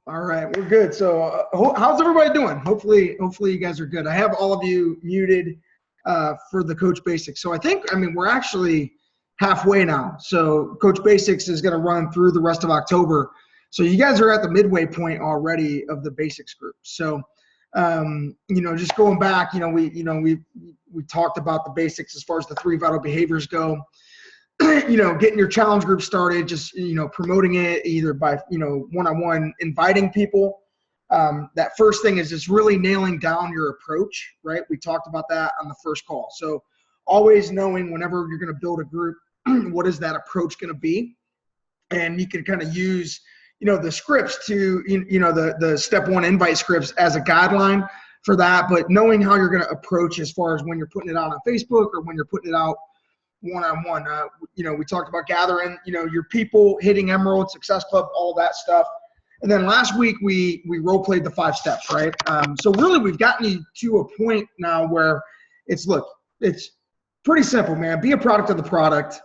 All right, we're good. So how's everybody doing? Hopefully you guys are good. I have all of you muted for the Coach Basics. So we're actually halfway now. So Coach Basics is going to run through the rest of October. So you guys are at the midway point already of the Basics group. So, just going back, we talked about the basics as far as the 3 vital behaviors go. Getting your challenge group started, just, promoting it either by, one-on-one, inviting people. That first thing is just really nailing down your approach, right? We talked about that on the first call. So always knowing whenever you're going to build a group, what is that approach going to be? And you can kind of use, the scripts to, the step 1 invite scripts as a guideline for that, but knowing how you're going to approach as far as when you're putting it out on Facebook or when you're putting it out one-on-one. We talked about gathering, your people, hitting Emerald, Success Club, all that stuff. And then last week we role played the 5 steps, right? So really we've gotten you to a point now where it's pretty simple, man. Be a product of the product.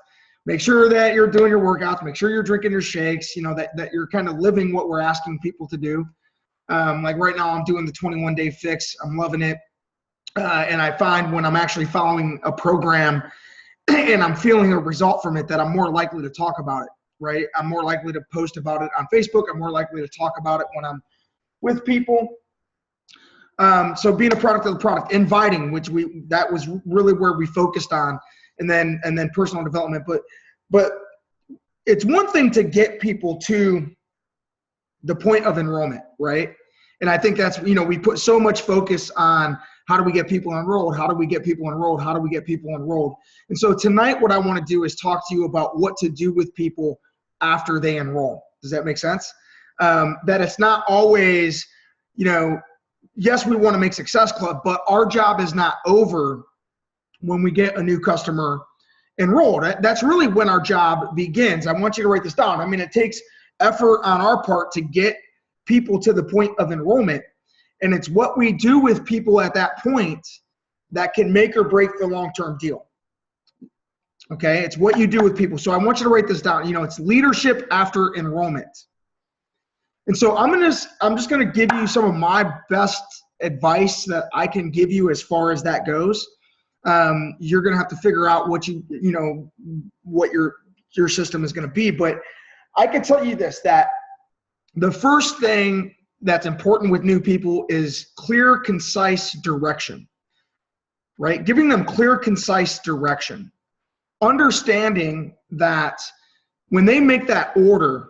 Make sure that you're doing your workouts. Make sure you're drinking your shakes, that you're kind of living what we're asking people to do. Like right now I'm doing the 21-day fix. I'm loving it. And I find when I'm actually following a program and I'm feeling a result from it, that I'm more likely to talk about it, right? I'm more likely to post about it on Facebook. I'm more likely to talk about it when I'm with people. So being a product of the product, inviting, that was really where we focused on, and then personal development. But it's one thing to get people to the point of enrollment, right? And I think that's, we put so much focus on how do we get people enrolled? How do we get people enrolled? How do we get people enrolled? And so tonight what I want to do is talk to you about what to do with people after they enroll. Does that make sense? That it's not always, yes, we want to make Success Club, but our job is not over when we get a new customer enrolled. That's really when our job begins. I want you to write this down. It takes effort on our part to get people to the point of enrollment. And it's what we do with people at that point that can make or break the long-term deal. Okay, it's what you do with people. So I want you to write this down. It's leadership after enrollment. And so I'm just going to give you some of my best advice that I can give you as far as that goes. You're going to have to figure out what what your system is going to be. But I can tell you this, that the first thing that's important with new people is clear, concise direction, right? Giving them clear, concise direction. Understanding that when they make that order,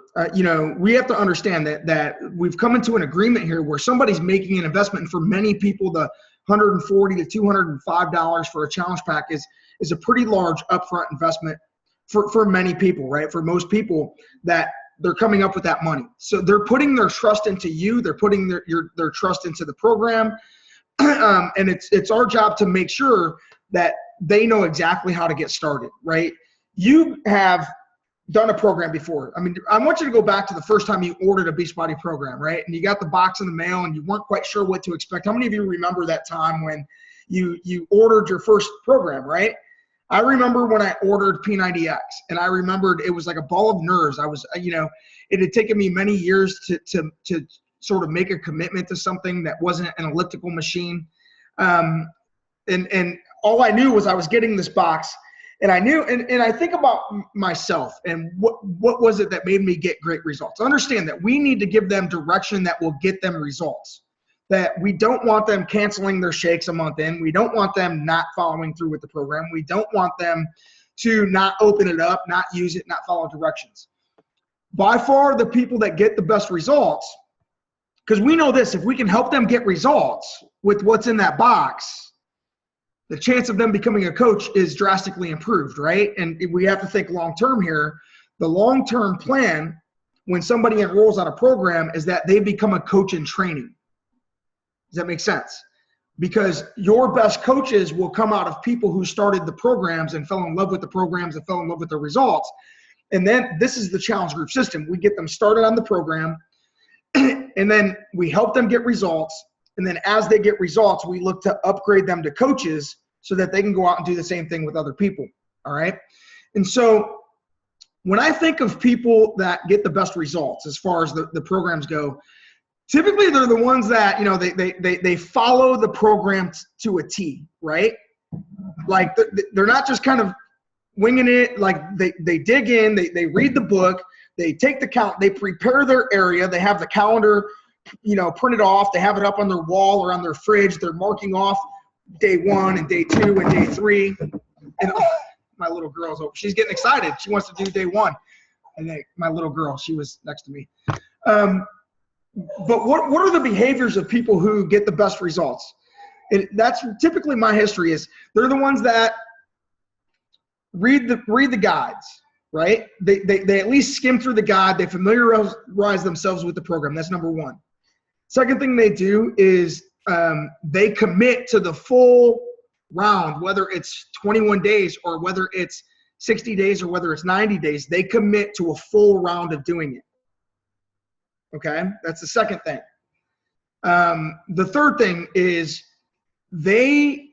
we have to understand that we've come into an agreement here where somebody's making an investment. And for many people, the $140 to $205 for a challenge pack is a pretty large upfront investment for many people, right? For most people that they're coming up with that money. So they're putting their trust into you. They're putting their trust into the program. And it's our job to make sure that they know exactly how to get started, right? You have done a program before. I want you to go back to the first time you ordered a Beachbody program, right? And you got the box in the mail and you weren't quite sure what to expect. How many of you remember that time when you ordered your first program, right? I remember when I ordered P90X, and I remembered it was like a ball of nerves. It had taken me many years to sort of make a commitment to something that wasn't an elliptical machine. And all I knew was I was getting this box, and I knew, and I think about myself and what was it that made me get great results. Understand that we need to give them direction that will get them results. That we don't want them canceling their shakes a month in. We don't want them not following through with the program. We don't want them to not open it up, not use it, not follow directions. By far, the people that get the best results, because we know this, if we can help them get results with what's in that box, the chance of them becoming a coach is drastically improved, right? And we have to think long-term here. The long-term plan when somebody enrolls on a program is that they become a coach in training. Does that make sense? Because your best coaches will come out of people who started the programs and fell in love with the programs and fell in love with the results. And then this is the challenge group system. We get them started on the program, and then we help them get results. And then as they get results, we look to upgrade them to coaches so that they can go out and do the same thing with other people. All right. And so when I think of people that get the best results as far as the programs go, typically they're the ones that, you know, they follow the program to a T, right? Like they're not just kind of winging it. Like they dig in, they read the book, they take the count, they prepare their area, they have the calendar, you know, printed off, they have it up on their wall or on their fridge, they're marking off day 1 and day 2 and day 3. And my little girl's over, she's getting excited. She wants to do day 1. And my little girl, she was next to me. But what are the behaviors of people who get the best results? And that's typically my history is they're the ones that read the guides, right? They at least skim through the guide. They familiarize themselves with the program. That's number 1. Second thing they do is they commit to the full round, whether it's 21 days or whether it's 60 days or whether it's 90 days. They commit to a full round of doing it. Okay, that's the second thing. The third thing is they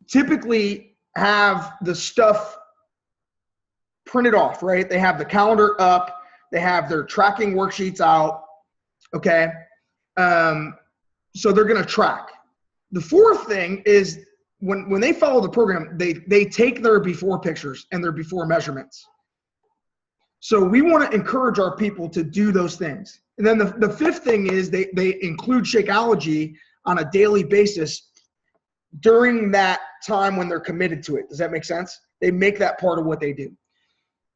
typically have the stuff printed off, right? They have the calendar up. They have their tracking worksheets out, okay? So they're going to track. The fourth thing is when they follow the program, they take their before pictures and their before measurements. So we want to encourage our people to do those things. And then the fifth thing is they include Shakeology on a daily basis during that time when they're committed to it. Does that make sense? They make that part of what they do.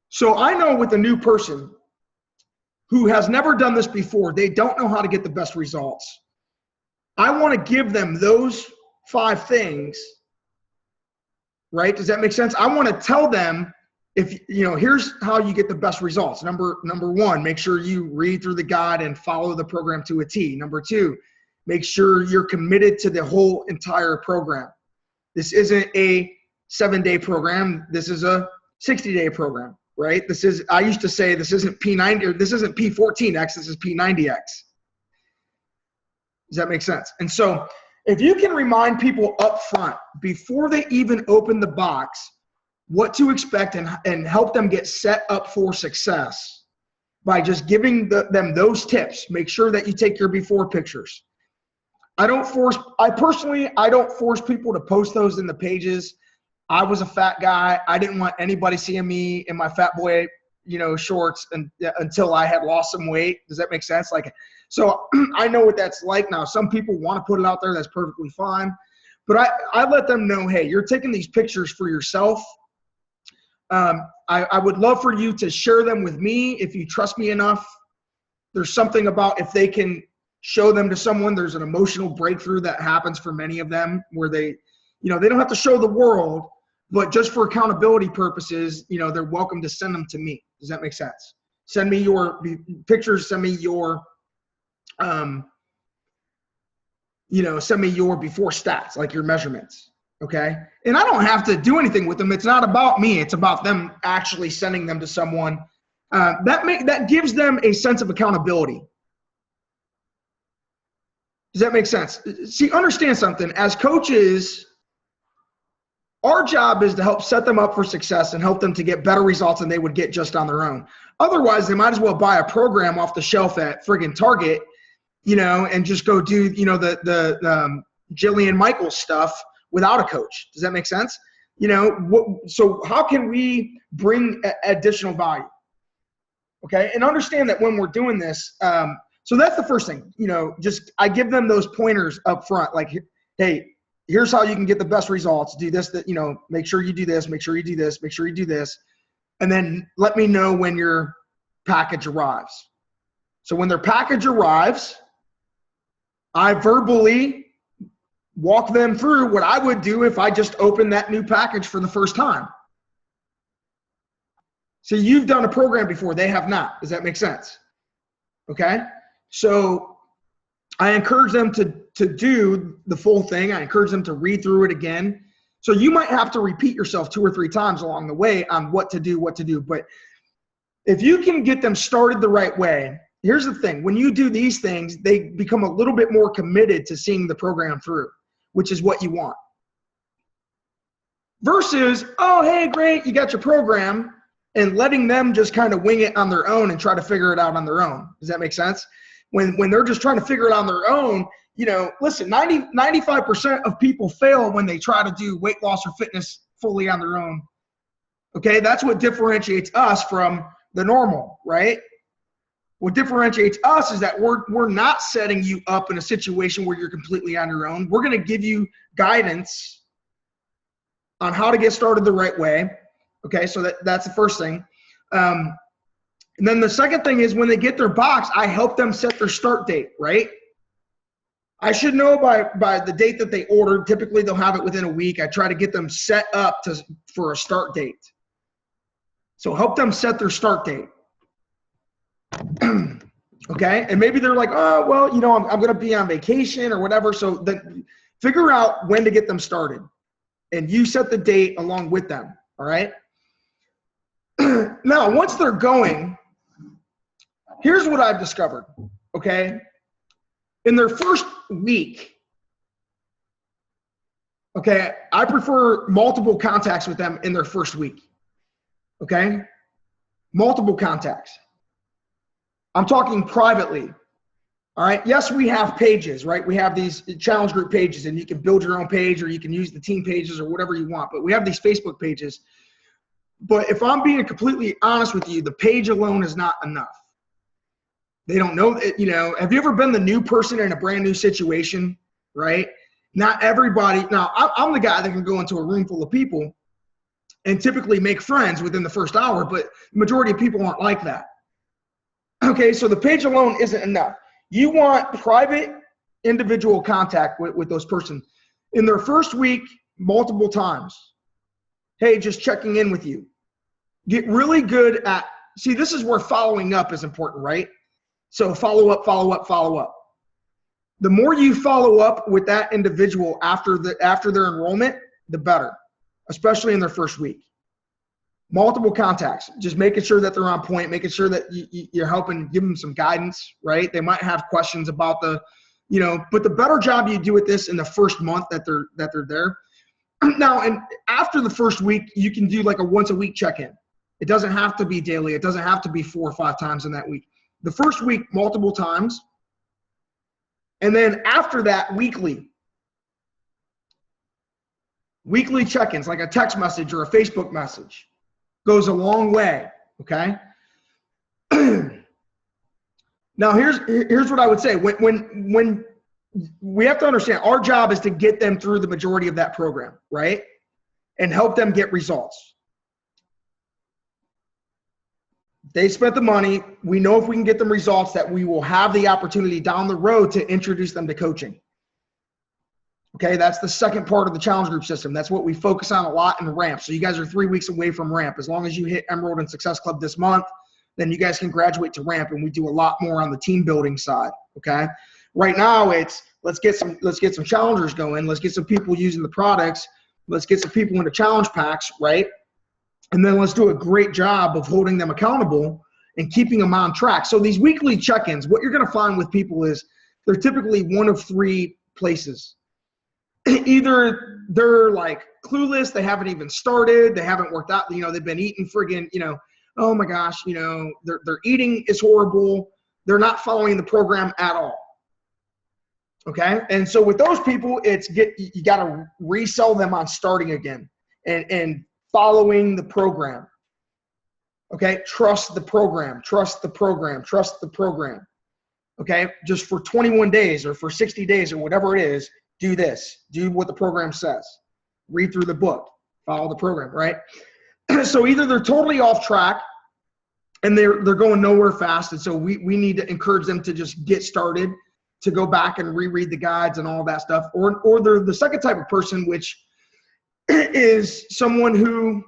So I know with a new person who has never done this before, they don't know how to get the best results. I want to give them those 5 things, right? Does that make sense? I want to tell them, if you know, here's how you get the best results. Number 1, make sure you read through the guide and follow the program to a T. Number 2, make sure you're committed to the whole entire program. This isn't a 7-day program. This is a 60-day program, right? I used to say this isn't P90 or this isn't P14X. This is P90X. Does that make sense? And so if you can remind people up front before they even open the box what to expect and help them get set up for success by just giving them those tips. Make sure that you take your before pictures. I don't force people to post those in the pages. I was a fat guy. I didn't want anybody seeing me in my fat boy, you know, shorts until I had lost some weight. Does that make sense? Like, so I know what that's like now. Some people want to put it out there. That's perfectly fine. But I let them know, hey, you're taking these pictures for yourself. I would love for you to share them with me if you trust me enough. There's something about if they can show them to someone, there's an emotional breakthrough that happens for many of them where they, you know, they don't have to show the world, but just for accountability purposes, you know, they're welcome to send them to me. Does that make sense? Send me your pictures, send me your, you know, send me your before stats, like your measurements. Okay. And I don't have to do anything with them. It's not about me. It's about them actually sending them to someone. That gives them a sense of accountability. Does that make sense? See, understand something. As coaches, our job is to help set them up for success and help them to get better results than they would get just on their own. Otherwise, they might as well buy a program off the shelf at friggin' Target, you know, and just go do, you know, the Jillian Michaels stuff without a coach. Does that make sense? You know, so how can we bring additional value? Okay. And understand that when we're doing this, so that's the first thing, you know, just, I give them those pointers up front, like, hey, here's how you can get the best results. Do this, that, you know, make sure you do this, make sure you do this, make sure you do this. And then let me know when your package arrives. So when their package arrives, I verbally walk them through what I would do if I just opened that new package for the first time. So you've done a program before, they have not. Does that make sense? Okay. So I encourage them to do the full thing. I encourage them to read through it again. So you might have to repeat yourself 2 or 3 times along the way on what to do. But if you can get them started the right way, here's the thing. When you do these things, they become a little bit more committed to seeing the program through, which is what you want. Versus, oh, hey, great, you got your program, and letting them just kind of wing it on their own and try to figure it out on their own. Does that make sense? when they're just trying to figure it out on their own. You know, listen, 95% of people fail when they try to do weight loss or fitness fully on their own. Okay, that's what differentiates us from the normal, right? What differentiates us is that we're not setting you up in a situation where you're completely on your own. We're going to give you guidance on how to get started the right way. Okay, so that's the first thing. And then the second thing is when they get their box, I help them set their start date, right? I should know by the date that they ordered. Typically, they'll have it within a week. I try to get them set up for a start date. So help them set their start date. Okay, and maybe they're like, oh, well, you know, I'm going to be on vacation or whatever. So then figure out when to get them started, and you set the date along with them. All right. Now, once they're going, here's what I've discovered. Okay, in their first week, okay, I prefer multiple contacts with them in their first week. Okay, multiple contacts. I'm talking privately. All right. Yes, we have pages, right? We have these challenge group pages, and you can build your own page or you can use the team pages or whatever you want. But we have these Facebook pages. But if I'm being completely honest with you, the page alone is not enough. They don't know, you know, have you ever been the new person in a brand new situation, right? Not everybody. Now, I'm the guy that can go into a room full of people and typically make friends within the first hour, but the majority of people aren't like that. Okay, so the page alone isn't enough. You want private individual contact with those persons. In their first week, multiple times. Hey, just checking in with you. Get really good at, see, this is where following up is important, right? So follow up, follow up, follow up. The more you follow up with that individual after their enrollment, the better, especially in their first week. Multiple contacts, just making sure that they're on point, making sure that you're helping give them some guidance, right? They might have questions about the, you know, but the better job you do with this in the first month that they're there. Now, and after the first week, you can do like a once a week check-in. It doesn't have to be daily. It doesn't have to be 4 or 5 times in that week. The first week, multiple times. And then after that, weekly check-ins, like a text message or a Facebook message. Goes a long way, okay? Now, here's what I would say. When we have to understand, our job is to get them through the majority of that program, right? And help them get results. They spent the money. We know if we can get them results that we will have the opportunity down the road to introduce them to coaching. Okay, that's the second part of the challenge group system. That's what we focus on a lot in ramp. So you guys are 3 weeks away from ramp. As long as you hit Emerald and Success Club this month, then you guys can graduate to ramp, and we do a lot more on the team building side. Okay, right now it's let's get some challengers going. Let's get some people using the products. Let's get some people into challenge packs, right? And then let's do a great job of holding them accountable and keeping them on track. So these weekly check-ins, what you're going to find with people is they're typically one of 3 places. Either they're like clueless, they haven't even started, they haven't worked out, you know, they've been eating friggin', you know, oh my gosh, you know, their eating is horrible. They're not following the program at all. Okay. And so with those people, you got to resell them on starting again and following the program. Okay. Trust the program, trust the program, trust the program. Okay. Just for 21 days or for 60 days or whatever it is, do this, do what the program says, read through the book, follow the program, right? So either they're totally off track and they're going nowhere fast. And so we need to encourage them to just get started, to go back and reread the guides and all that stuff. Or they're the second type of person, which is someone who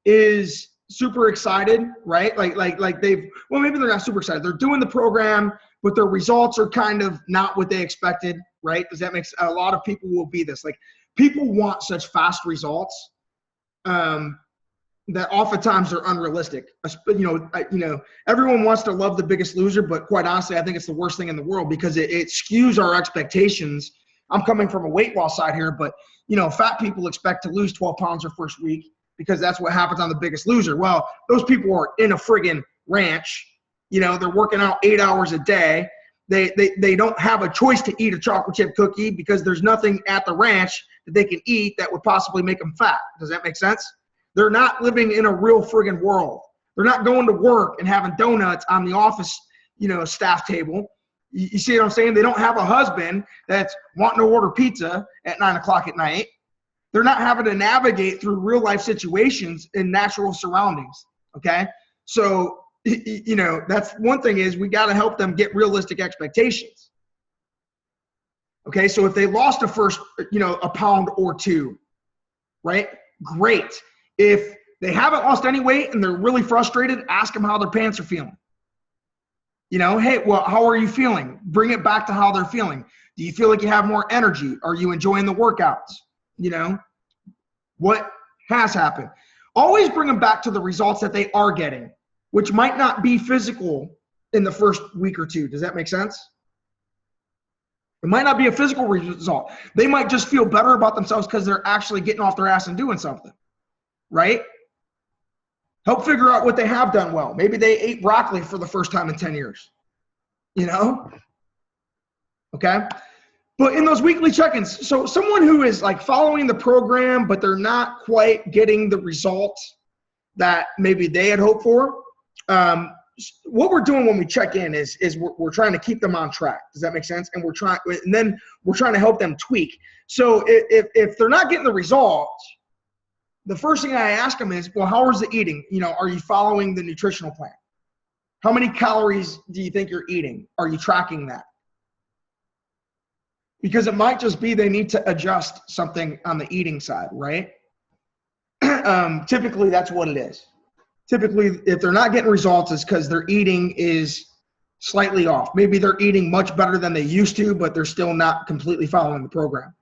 is super excited, right? Like well, maybe they're not super excited. They're doing the program, but their results are kind of not what they expected, right? Does that make sense? A lot of people will be this. Like, people want such fast results that oftentimes they're unrealistic. You know, everyone wants to love The Biggest Loser, but quite honestly, I think it's the worst thing in the world because it skews our expectations. I'm coming from a weight loss side here, but, you know, fat people expect to lose 12 pounds their first week because that's what happens on The Biggest Loser. Well, those people are in a friggin' ranch. You know, they're working out 8 hours a day. They don't have a choice to eat a chocolate chip cookie because there's nothing at the ranch that they can eat that would possibly make them fat. Does that make sense? They're not living in a real friggin' world. They're not going to work and having donuts on the office, staff table. You see what I'm saying? They don't have a husband that's wanting to order pizza at 9 o'clock at night. They're not having to navigate through real life situations in natural surroundings. Okay. So, that's one thing is we got to help them get realistic expectations. Okay. So if they lost a first, a pound or two, right? Great. If they haven't lost any weight and they're really frustrated, ask them how their pants are feeling. Hey, well, how are you feeling? Bring it back to how they're feeling. Do you feel like you have more energy? Are you enjoying the workouts? What has happened? Always bring them back to the results that they are getting, which might not be physical in the first week or two. Does that make sense? It might not be a physical result. They might just feel better about themselves because they're actually getting off their ass and doing something, right? Help figure out what they have done well. Maybe they ate broccoli for the first time in 10 years, Okay? But in those weekly check-ins, so someone who is like following the program, but they're not quite getting the results that maybe they had hoped for, what we're doing when we check in is we're trying to keep them on track. Does that make sense? And then we're trying to help them tweak. So if they're not getting the results, the first thing I ask them is, well, how is the eating? Are you following the nutritional plan? How many calories do you think you're eating? Are you tracking that? Because it might just be they need to adjust something on the eating side, right? Typically, that's what it is. Typically, if they're not getting results, it's because their eating is slightly off. Maybe they're eating much better than they used to, but they're still not completely following the program.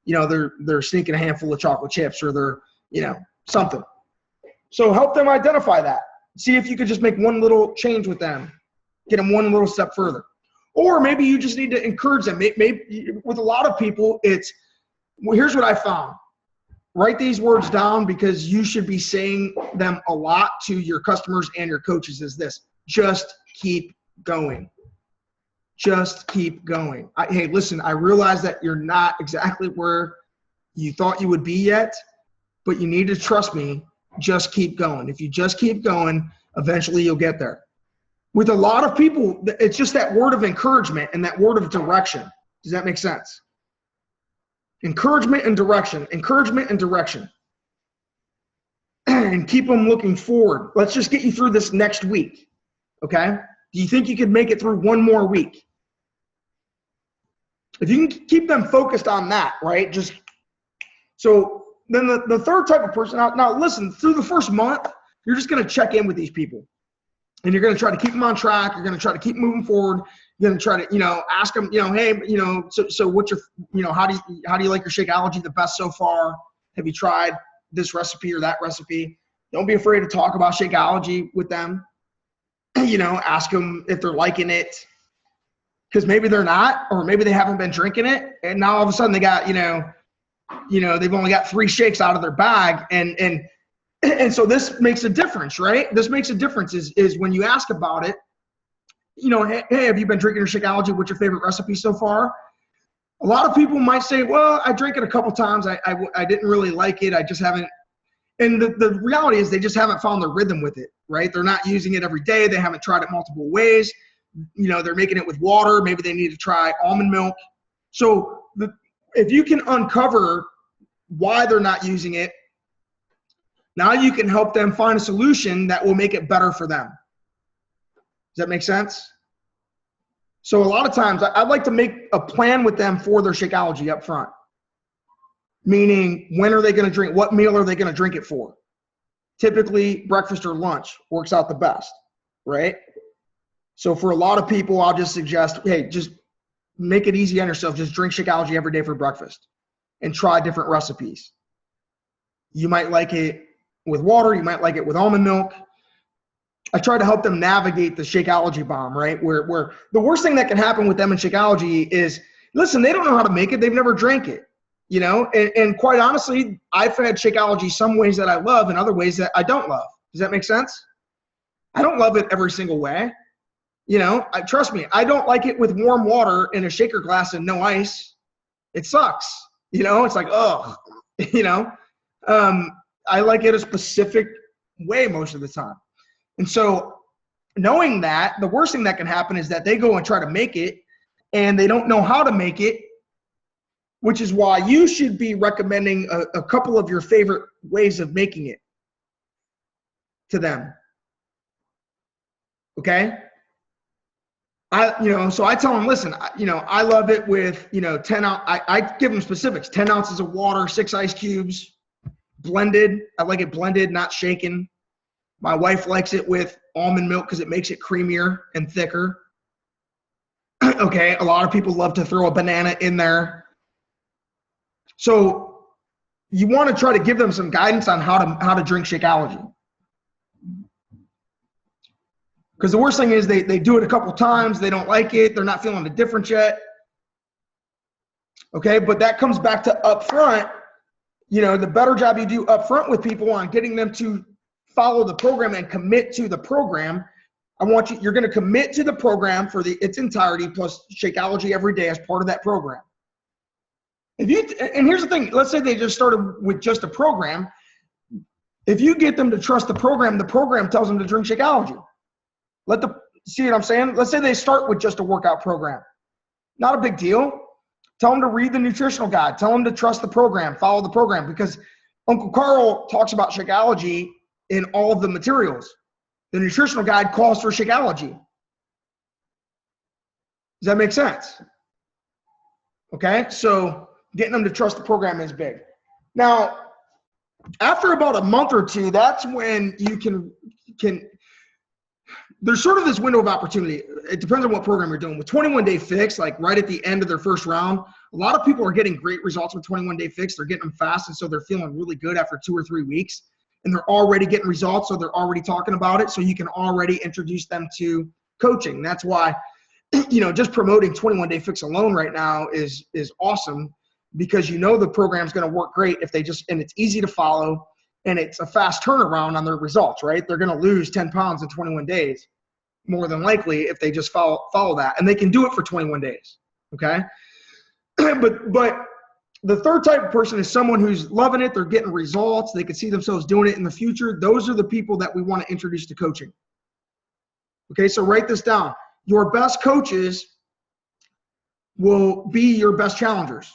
They're sneaking a handful of chocolate chips or they're, something. So help them identify that. See if you could just make one little change with them, get them one little step further. Or maybe you just need to encourage them. Maybe with a lot of people, here's what I found. Write these words down because you should be saying them a lot to your customers and your coaches is this: just keep going. Just keep going. Hey, listen, I realize that you're not exactly where you thought you would be yet, but you need to trust me. Just keep going. If you just keep going, eventually you'll get there. With a lot of people, it's just that word of encouragement and that word of direction. Does that make sense? Encouragement and direction. Encouragement and direction. And keep them looking forward. Let's just get you through this next week. Okay? Do you think you could make it through one more week? If you can keep them focused on that, right? So then the third type of person, now listen, through the first month, you're just going to check in with these people. And you're going to try to keep them on track. You're going to try to keep moving forward. You're going to try to, ask them, hey, so what's your, how do you like your Shakeology the best so far? Have you tried this recipe or that recipe? Don't be afraid to talk about Shakeology with them. Ask them if they're liking it. Because maybe they're not, or maybe they haven't been drinking it. And now all of a sudden they got, they've only got 3 shakes out of their bag. And so this makes a difference, right? This makes a difference is when you ask about it, hey, have you been drinking your Shakeology? What's your favorite recipe so far? A lot of people might say, well, I drank it a couple times. I didn't really like it. I just haven't. And the reality is they just haven't found their rhythm with it, right? They're not using it every day. They haven't tried it multiple ways. They're making it with water. Maybe they need to try almond milk. So if you can uncover why they're not using it, now you can help them find a solution that will make it better for them. Does that make sense? So a lot of times I'd like to make a plan with them for their Shakeology up front. Meaning, when are they going to drink? What meal are they going to drink it for? Typically, breakfast or lunch works out the best, right? So for a lot of people, I'll just suggest, hey, just make it easy on yourself. Just drink Shakeology every day for breakfast and try different recipes. You might like it with water. You might like it with almond milk. I try to help them navigate the Shakeology bomb, right? Where the worst thing that can happen with them in Shakeology is, listen, they don't know how to make it. They've never drank it, and quite honestly, I've had Shakeology some ways that I love and other ways that I don't love. Does that make sense? I don't love it every single way. Trust me, I don't like it with warm water in a shaker glass and no ice. It sucks. It's like, oh, I like it a specific way most of the time. And so knowing that, the worst thing that can happen is that they go and try to make it and they don't know how to make it, which is why you should be recommending a couple of your favorite ways of making it to them. Okay? So I tell them, listen, I love it with, 10 ounce, I give them specifics, 10 ounces of water, 6 ice cubes, blended. I like it blended, not shaken. My wife likes it with almond milk because it makes it creamier and thicker. Okay, a lot of people love to throw a banana in there. So you want to try to give them some guidance on how to drink Shakeology. Because the worst thing is they do it a couple times, they don't like it, they're not feeling the difference yet. Okay, but that comes back to upfront. The better job you do upfront with people on getting them to follow the program and commit to the program. You're going to commit to the program for its entirety plus Shakeology every day as part of that program. And here's the thing, let's say they just started with just a program. If you get them to trust the program tells them to drink Shakeology. See what I'm saying? Let's say they start with just a workout program. Not a big deal. Tell them to read the nutritional guide. Tell them to trust the program, follow the program, because Uncle Carl talks about Shakeology in all of the materials. The nutritional guide calls for Shakeology. Does that make sense? Okay, so getting them to trust the program is big. Now, after about a month or two, that's when you can there's sort of this window of opportunity. It depends on what program you're doing. With 21 Day Fix, like right at the end of their first round, a lot of people are getting great results with 21 Day Fix. They're getting them fast, and so they're feeling really good after 2 or 3 weeks. And they're already getting results, so they're already talking about it. So you can already introduce them to coaching. That's why, just promoting 21 Day Fix alone right now is awesome, because the program's going to work great if and it's easy to follow. And it's a fast turnaround on their results, right? They're going to lose 10 pounds in 21 days, more than likely, if they just follow that. And they can do it for 21 days, okay? But the third type of person is someone who's loving it. They're getting results. They can see themselves doing it in the future. Those are the people that we want to introduce to coaching. Okay, so write this down. Your best coaches will be your best challengers.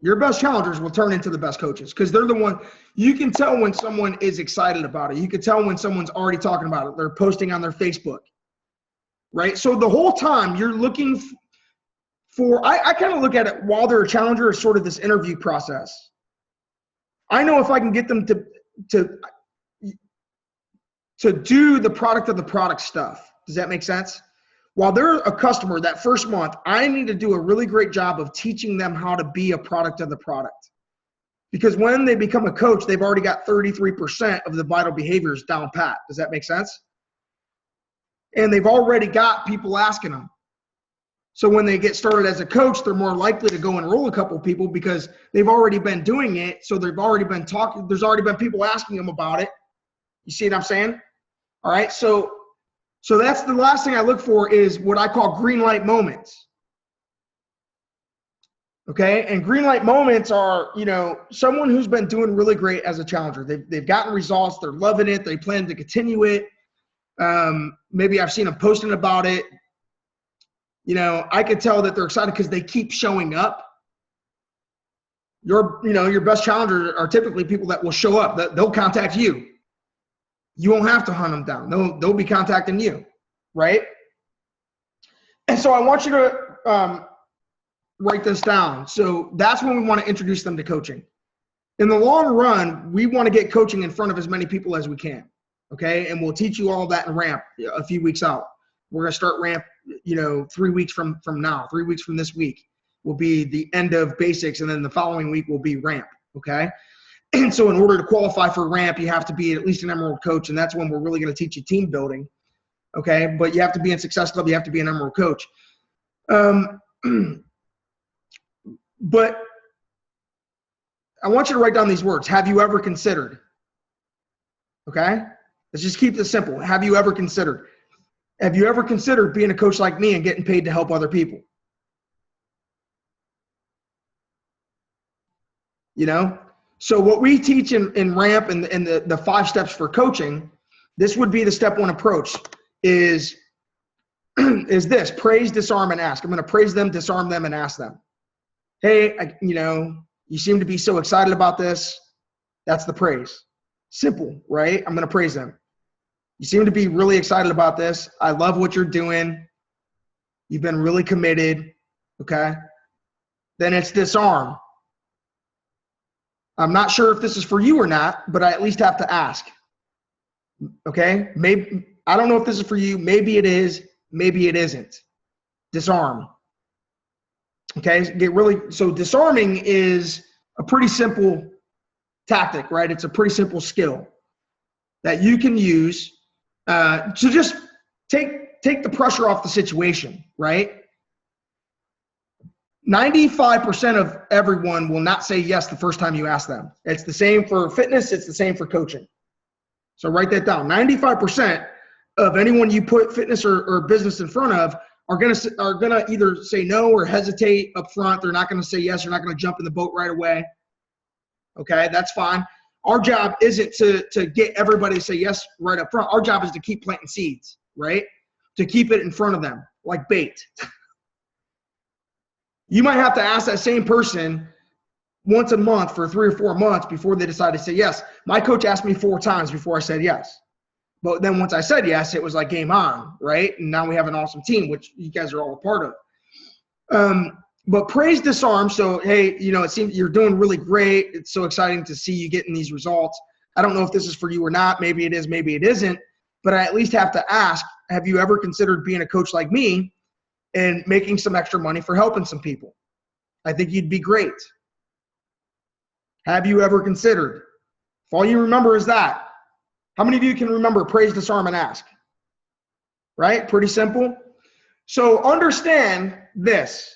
Your best challengers will turn into the best coaches, because they're the one, you can tell when someone is excited about it. You can tell when someone's already talking about it. They're posting on their Facebook, right? So the whole time you're looking for, I kind of look at it while they're a challenger as sort of this interview process. I know if I can get them to do the product of the product stuff. Does that make sense? While they're a customer that first month, I need to do a really great job of teaching them how to be a product of the product. Because when they become a coach, they've already got 33% of the vital behaviors down pat. Does that make sense? And they've already got people asking them. So when they get started as a coach, they're more likely to go enroll a couple people because they've already been doing it. So they've already been talking. There's already been people asking them about it. You see what I'm saying? All right. So that's the last thing I look for, is what I call green light moments. Okay. And green light moments are, someone who's been doing really great as a challenger. They've gotten results. They're loving it. They plan to continue it. Maybe I've seen them posting about it. I could tell that they're excited because they keep showing up. Your best challengers are typically people that will show up. They'll contact you. You won't have to hunt them down. They'll be contacting you, right? And so I want you to write this down. So that's when we want to introduce them to coaching. In the long run, we want to get coaching in front of as many people as we can, okay? And we'll teach you all that in RAMP a few weeks out. We're going to start RAMP, 3 weeks from now. 3 weeks from this week will be the end of basics, and then the following week will be RAMP, okay? And so in order to qualify for RAMP, you have to be at least an Emerald coach, and that's when we're really going to teach you team building, okay? But you have to be in Success Club. You have to be an Emerald coach. But I want you to write down these words. Have you ever considered? Okay? Let's just keep this simple. Have you ever considered? Have you ever considered being a coach like me and getting paid to help other people? You know? So what we teach in RAMP and the 5 steps for coaching, this would be the step 1 approach is this: praise, disarm, and ask. I'm going to praise them, disarm them, and ask them. Hey, you seem to be so excited about this. That's the praise. Simple, right? I'm going to praise them. You seem to be really excited about this. I love what you're doing. You've been really committed, okay? Then it's disarm. I'm not sure if this is for you or not, but I at least have to ask, okay? Maybe, I don't know if this is for you. Maybe it is. Maybe it isn't. Disarm. Okay, so disarming is a pretty simple tactic, right? It's a pretty simple skill that you can use to just take the pressure off the situation, right? 95% of everyone will not say yes the first time you ask them. It's the same for fitness. It's the same for coaching. So write that down. 95% of anyone you put fitness or business in front of are gonna either say no or hesitate up front. They're not gonna say yes. You're not gonna jump in the boat right away. Okay, that's fine. Our job isn't to get everybody to say yes right up front. Our job is to keep planting seeds, right? To keep it in front of them like bait. You might have to ask that same person once a month for 3 or 4 months before they decide to say yes. My coach asked me 4 times before I said yes. But then once I said yes, it was like game on, right? And now we have an awesome team, which you guys are all a part of. But praise, disarm. So, hey, it seems you're doing really great. It's so exciting to see you getting these results. I don't know if this is for you or not. Maybe it is, maybe it isn't. But I at least have to ask, have you ever considered being a coach like me and making some extra money for helping some people? I think you'd be great. Have you ever considered? If all you remember is that, how many of you can remember praise, disarm, and ask? Right? Pretty simple. So understand this.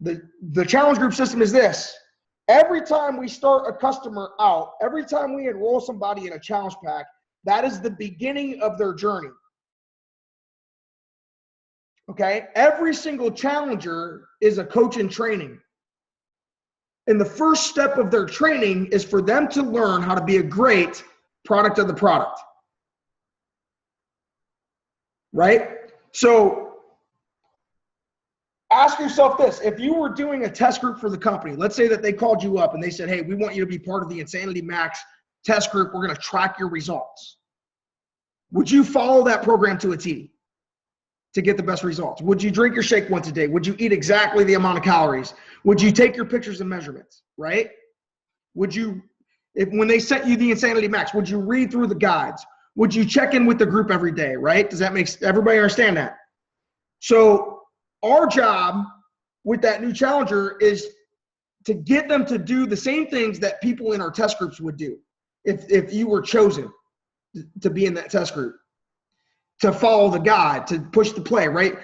The challenge group system is this. Every time we start a customer out, every time we enroll somebody in a challenge pack, that is the beginning of their journey. Okay? Every single challenger is a coach in training. And the first step of their training is for them to learn how to be a great product of the product. Right? So ask yourself this. If you were doing a test group for the company, let's say that they called you up and they said, hey, we want you to be part of the Insanity Max test group. We're going to track your results. Would you follow that program to a T to get the best results? Would you drink your shake once a day? Would you eat exactly the amount of calories? Would you take your pictures and measurements, right? Would you, when they sent you the Insanity Max, would you read through the guides? Would you check in with the group every day, right? Does that make everybody understand that? So our job with that new challenger is to get them to do the same things that people in our test groups would do if you were chosen to be in that test group, to follow the guide, to push the play, right?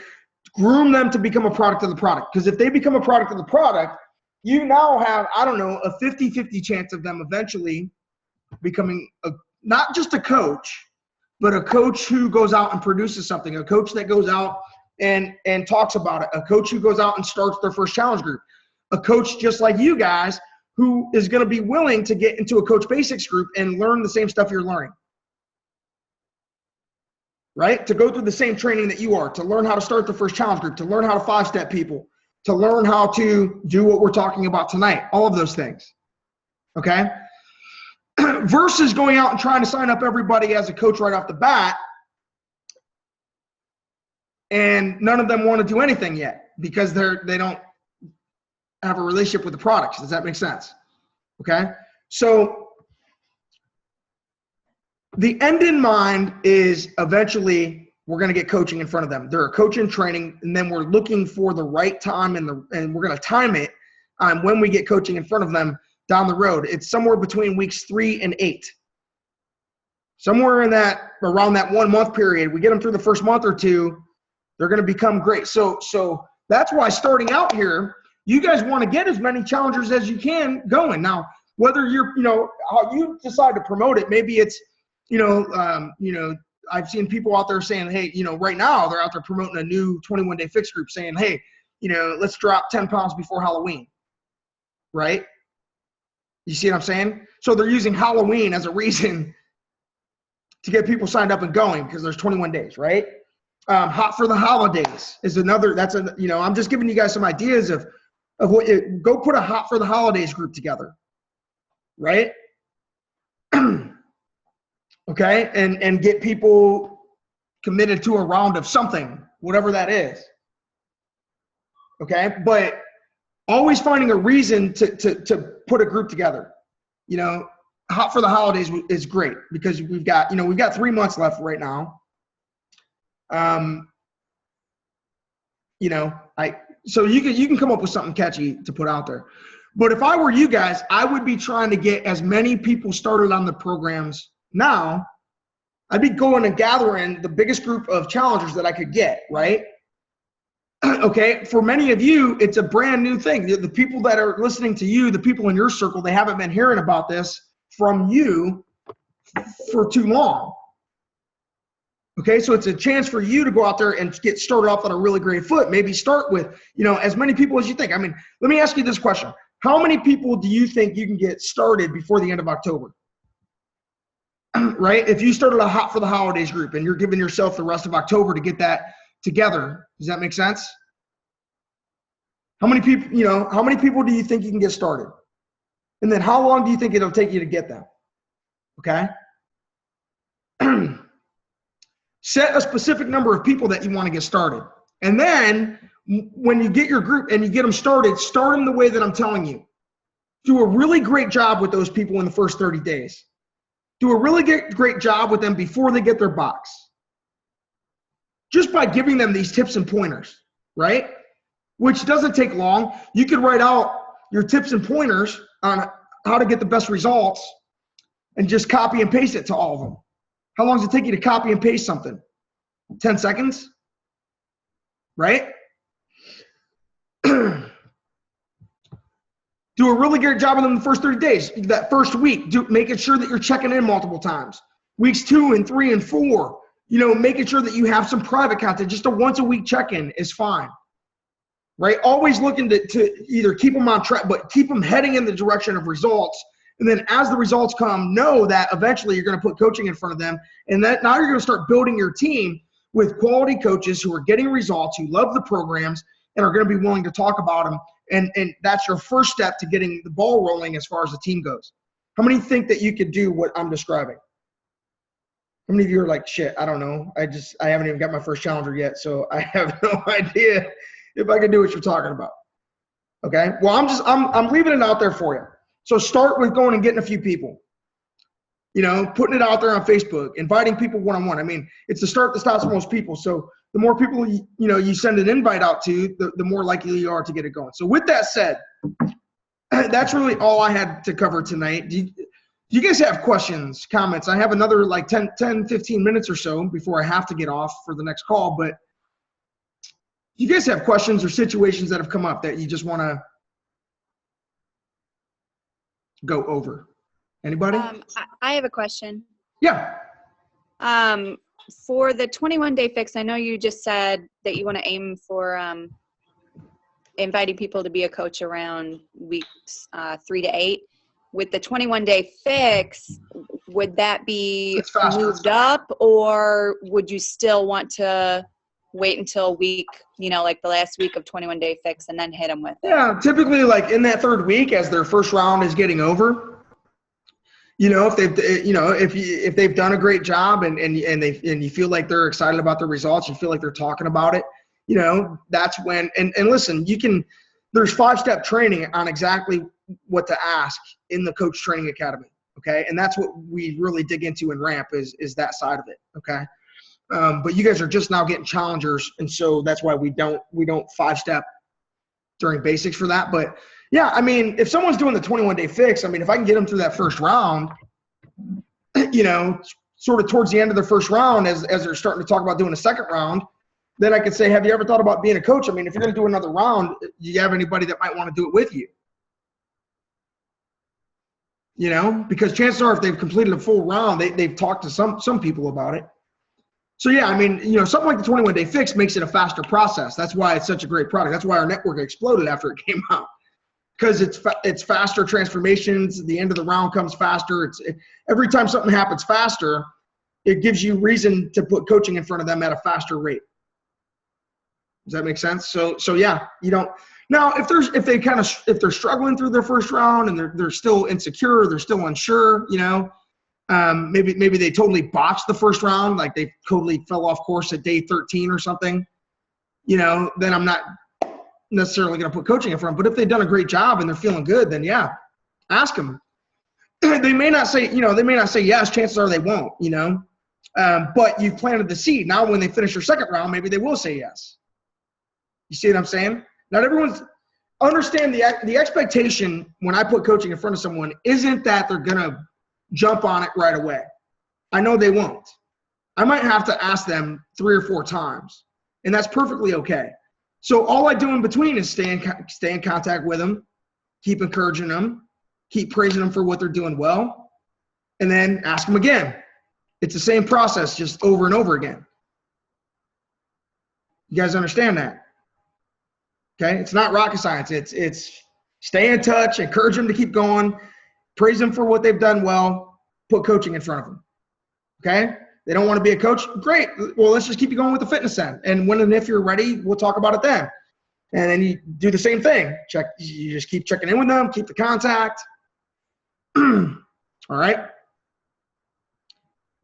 Groom them to become a product of the product. Because if they become a product of the product, you now have, I don't know, a 50-50 chance of them eventually becoming not just a coach, but a coach who goes out and produces something, a coach that goes out and talks about it, a coach who goes out and starts their first challenge group, a coach just like you guys who is going to be willing to get into a Coach Basics group and learn the same stuff you're learning. Right? To go through the same training that you are, to learn how to start the first challenge group, to learn how to 5-step people, to learn how to do what we're talking about tonight, all of those things. Okay? Versus going out and trying to sign up everybody as a coach right off the bat, and none of them want to do anything yet because they don't have a relationship with the products. Does that make sense? Okay? So the end in mind is eventually we're going to get coaching in front of them. They're a coach in training, and then we're looking for the right time and we're going to time it on when we get coaching in front of them down the road. It's somewhere between weeks 3 and 8. Somewhere in that, around that 1 month period, we get them through the first month or two, they're going to become great. So that's why starting out here, you guys want to get as many challengers as you can going. Now, whether you're, how you decide to promote it, maybe it's, I've seen people out there saying, hey, right now they're out there promoting a new 21-day fix group saying, hey, let's drop 10 pounds before Halloween, right? You see what I'm saying? So they're using Halloween as a reason to get people signed up and going because there's 21 days, right? Hot for the holidays is another, I'm just giving you guys some ideas of what go put a hot for the holidays group together, right? Okay, and get people committed to a round of something, whatever that is. Okay, but always finding a reason to put a group together. Hot for the holidays is great because we've got 3 months left right now. So you can come up with something catchy to put out there. But if I were you guys, I would be trying to get as many people started on the programs now. I'd be going and gathering the biggest group of challengers that I could get, right? Okay, for many of you, it's a brand new thing. The people that are listening to you, the people in your circle, they haven't been hearing about this from you for too long. Okay, so it's a chance for you to go out there and get started off on a really great foot. Maybe start with, as many people as you think. I mean, let me ask you this question. How many people do you think you can get started before the end of October? Right? If you started a hot for the holidays group and you're giving yourself the rest of October to get that together, does that make sense? How many people do you think you can get started? And then how long do you think it'll take you to get them? Okay? Set a specific number of people that you want to get started. And then when you get your group and you get them started, start them the way that I'm telling you. Do a really great job with those people in the first 30 days. Do a really great job with them before they get their box. Just by giving them these tips and pointers, right? Which doesn't take long. You could write out your tips and pointers on how to get the best results and just copy and paste it to all of them. How long does it take you to copy and paste something? 10 seconds? Right? Do a really great job of them the first 30 days. That first week, making sure that you're checking in multiple times. Weeks 2 and 3 and 4, making sure that you have some private content. Just a once a week check-in is fine. Right? Always looking to either keep them on track, but keep them heading in the direction of results. And then as the results come, know that eventually you're going to put coaching in front of them. And that now you're going to start building your team with quality coaches who are getting results, who love the programs, and are going to be willing to talk about them. And that's your first step to getting the ball rolling as far as the team goes. How many think that you could do what I'm describing? How many of you are like, shit, I don't know. I haven't even got my first challenger yet, so I have no idea if I can do what you're talking about. Okay? Well, I'm leaving it out there for you. So start with going and getting a few people. Putting it out there on Facebook, inviting people one-on-one. I mean, it's the start that stops most people. So the more people you send an invite out to, the more likely you are to get it going. So with that said, that's really all I had to cover tonight. Do you guys have questions, comments? I have another like 10, 15 minutes or so before I have to get off for the next call. But do you guys have questions or situations that have come up that you just want to go over? Anybody? I have a question. Yeah. For the 21-day fix, I know you just said that you want to aim for inviting people to be a coach around weeks 3 to 8. With the 21-day fix, would that be moved up, or would you still want to wait until week, like the last week of 21-day fix and then hit them with it? Yeah, typically like in that third week as their first round is getting over, if they've done a great job and you feel like they're excited about the results, you feel like they're talking about it, that's when, and listen, there's 5-step training on exactly what to ask in the Coach Training Academy. Okay. And that's what we really dig into in RAMP is that side of it. Okay. But you guys are just now getting challengers. And so that's why we don't 5-step during basics for that. But yeah, I mean, if someone's doing the 21-day fix, I mean, if I can get them through that first round, sort of towards the end of the first round, as they're starting to talk about doing a second round, then I could say, have you ever thought about being a coach? I mean, if you're going to do another round, do you have anybody that might want to do it with you? Because chances are if they've completed a full round, they've talked to some people about it. So yeah, I mean, something like the 21-day fix makes it a faster process. That's why it's such a great product. That's why our network exploded after it came out, because it's faster transformations. The end of the round comes faster. Every time something happens faster, it gives you reason to put coaching in front of them at a faster rate. Does that make sense? So yeah, you don't. Now, if they're struggling through their first round and they're still insecure, they're still unsure, maybe they totally botched the first round, like they totally fell off course at day 13 or something, then I'm not necessarily going to put coaching in front. But if they've done a great job and they're feeling good, then yeah, ask them. They may not say yes. Chances are they won't, but you've planted the seed. Now, when they finish their second round, maybe they will say yes. You see what I'm saying? Not everyone's understand the expectation when I put coaching in front of someone isn't that they're going to jump on it right away. I know they won't. I might have to ask them 3 or 4 times, and that's perfectly okay. So all I do in between is stay in contact with them, keep encouraging them, keep praising them for what they're doing well, and then ask them again. It's the same process, just over and over again. You guys understand that? Okay, it's not rocket science. It's stay in touch, encourage them to keep going, praise them for what they've done well, put coaching in front of them. Okay, they don't want to be a coach. Great. Well, let's just keep you going with the fitness end. And when and if you're ready, we'll talk about it then. And then you do the same thing. You just keep checking in with them, keep the contact. All right.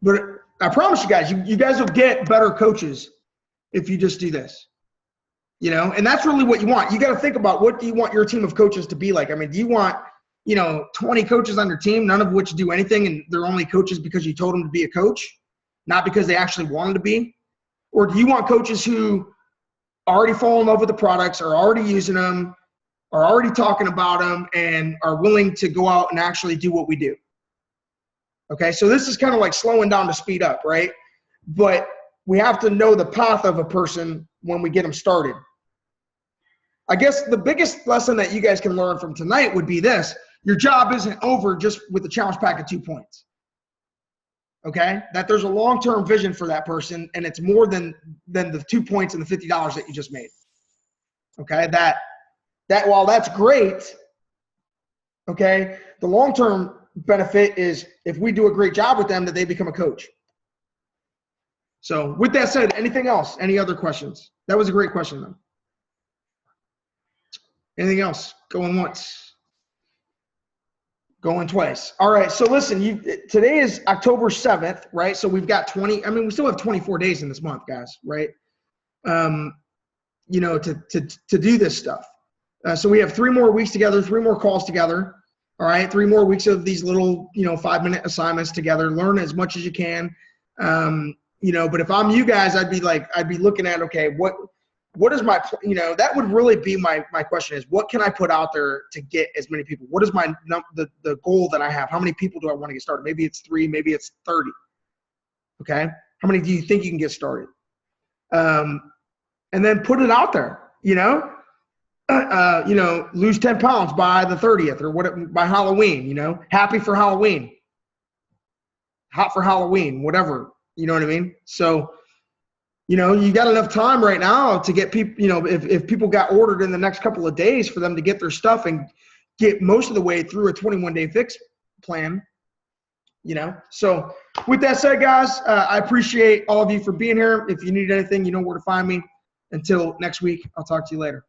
But I promise you guys, you guys will get better coaches if you just do this. And that's really what you want. You got to think about, what do you want your team of coaches to be like? I mean, do you want, 20 coaches on your team, none of which do anything, and they're only coaches because you told them to be a coach, not because they actually wanted to be? Or do you want coaches who already fall in love with the products, are already using them, are already talking about them, and are willing to go out and actually do what we do? Okay, so this is kind of like slowing down to speed up, right? But we have to know the path of a person when we get them started. I guess the biggest lesson that you guys can learn from tonight would be this: your job isn't over just with the challenge pack of 2 points. Okay? That there's a long-term vision for that person, and it's more than the 2 points and the $50 that you just made. Okay? That while that's great, okay, the long-term benefit is if we do a great job with them, that they become a coach. So with that said, anything else? Any other questions? That was a great question, though. Anything else? Going once. Going twice. All right. So listen, today is October 7th, right? So we've got we still have 24 days in this month, guys, right? To do this stuff. So we have 3 more weeks together, 3 more calls together. All right. 3 more weeks of these little, 5-minute assignments together. Learn as much as you can. But if I'm you guys, I'd be looking at, okay, what is my, that would really be my question is, what can I put out there to get as many people? What is the goal that I have? How many people do I want to get started? Maybe it's 3, maybe it's 30. Okay. How many do you think you can get started? And then put it out there, lose 10 pounds by the 30th or by Halloween, happy for Halloween, hot for Halloween, whatever, you know what I mean? So, you got enough time right now to get people, if people got ordered in the next couple of days for them to get their stuff and get most of the way through a 21-day fix plan, So with that said, guys, I appreciate all of you for being here. If you need anything, you know where to find me. Until next week, I'll talk to you later.